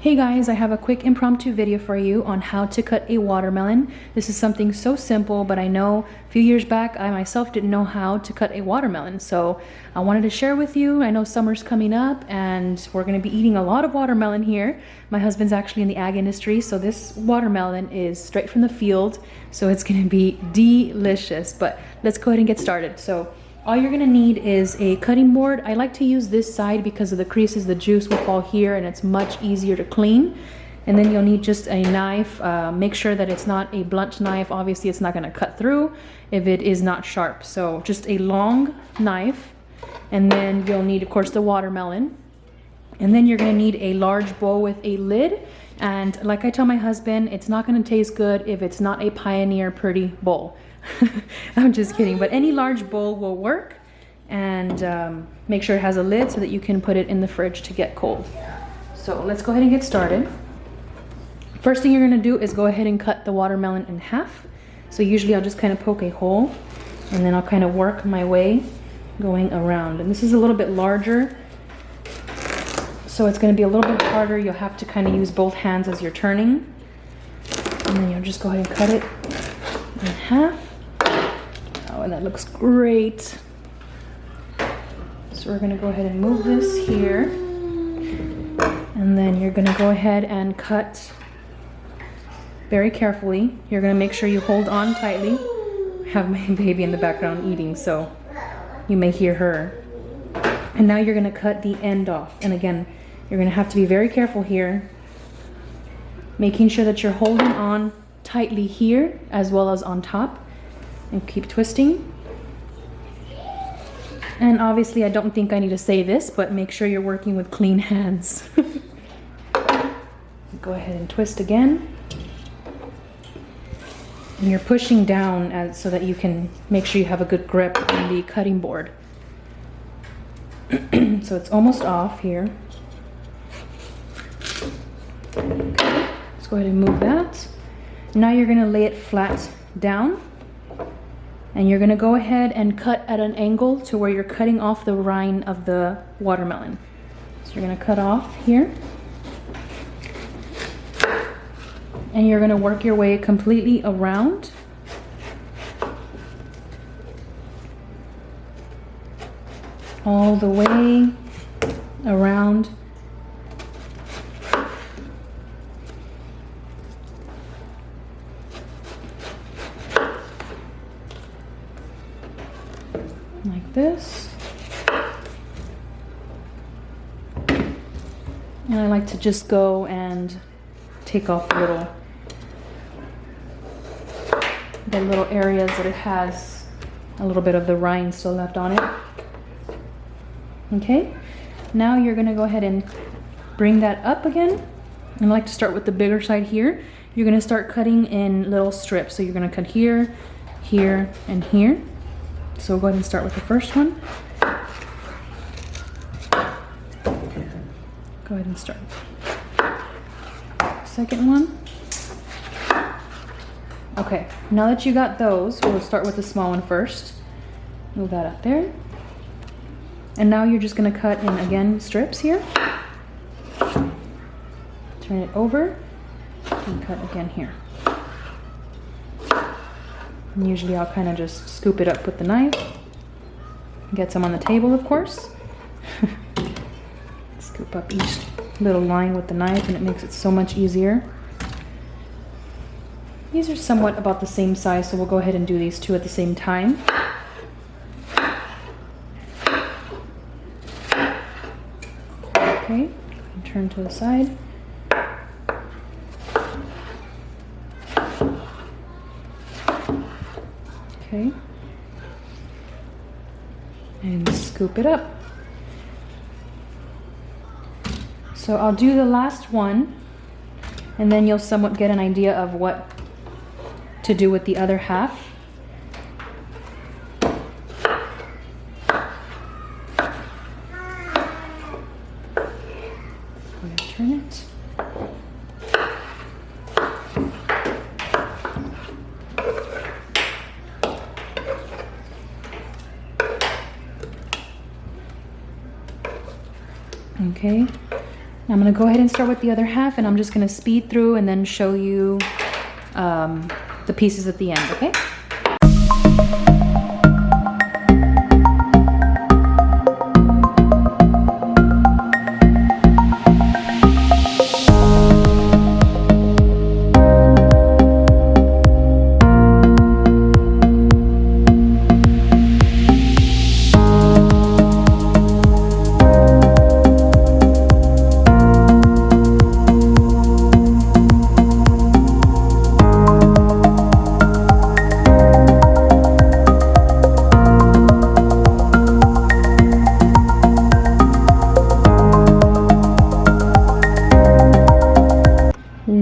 Hey guys, I have a quick impromptu video for you on how to cut a watermelon. This is something so simple, but I know a few years back I myself didn't know how to cut a watermelon. So I wanted to share with you. I know summer's coming up and we're going to be eating a lot of watermelon here. My husband's actually in the ag industry, so this watermelon is straight from the field. So it's going to be delicious, but let's go ahead and get started. So all you're gonna need is a cutting board. I like to use this side because of the creases. The juice will fall here and it's much easier to clean. And then you'll need just a knife. Make sure that it's not a blunt knife. Obviously it's not gonna cut through if it is not sharp. So just a long knife. And then you'll need, of course, the watermelon. And then you're gonna need a large bowl with a lid. And like I tell my husband, it's not gonna taste good if it's not a Pioneer pretty bowl. I'm just kidding, but any large bowl will work. And make sure it has a lid so that you can put it in the fridge to get cold. So let's go ahead and get started. First thing you're gonna do is go ahead and cut the watermelon in half. So usually I'll just kind of poke a hole and then I'll kind of work my way going around. And this is a little bit larger, so it's gonna be a little bit harder. You'll have to kind of use both hands as you're turning. And then you'll just go ahead and cut it in half. Oh, and that looks great. So we're gonna go ahead and move this here. And then you're gonna go ahead and cut very carefully. You're gonna make sure you hold on tightly. I have my baby in the background eating, so you may hear her. And now you're gonna cut the end off. And again, you're gonna have to be very careful here, making sure that you're holding on tightly here as well as on top, and keep twisting. And obviously I don't think I need to say this, but make sure you're working with clean hands. Go ahead and twist again. And you're pushing down so that you can make sure you have a good grip on the cutting board. So it's almost off here. Okay, let's go ahead and move that. Now you're gonna lay it flat down, and you're gonna go ahead and cut at an angle to where you're cutting off the rind of the watermelon. So you're gonna cut off here, and you're gonna work your way completely around. All the way around. Like this. And I like to just go and take off the little areas that it has a little bit of the rind still left on it. Okay, now you're gonna go ahead and bring that up again. And I like to start with the bigger side here. You're gonna start cutting in little strips. So you're gonna cut here, here, and here. So we'll go ahead and start with the first one. Go ahead and start. Second one. Okay, now that you got those, we'll start with the small one first. Move that up there. And now you're just gonna cut in, again, strips here. Turn it over and cut again here. And usually I'll kind of just scoop it up with the knife. Get some on the table, of course. Scoop up each little line with the knife, and it makes it so much easier. These are somewhat about the same size, so we'll go ahead and do these two at the same time. Okay, and turn to the side. Okay, and scoop it up. So I'll do the last one, and then you'll somewhat get an idea of what to do with the other half. Go ahead, turn it. Okay, I'm gonna go ahead and start with the other half, and I'm just gonna speed through and then show you the pieces at the end, okay?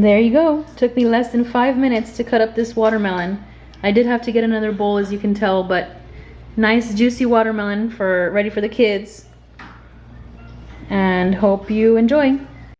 There you go. Took me less than 5 minutes to cut up this watermelon. I did have to get another bowl, as you can tell, but nice juicy watermelon ready for the kids. And hope you enjoy.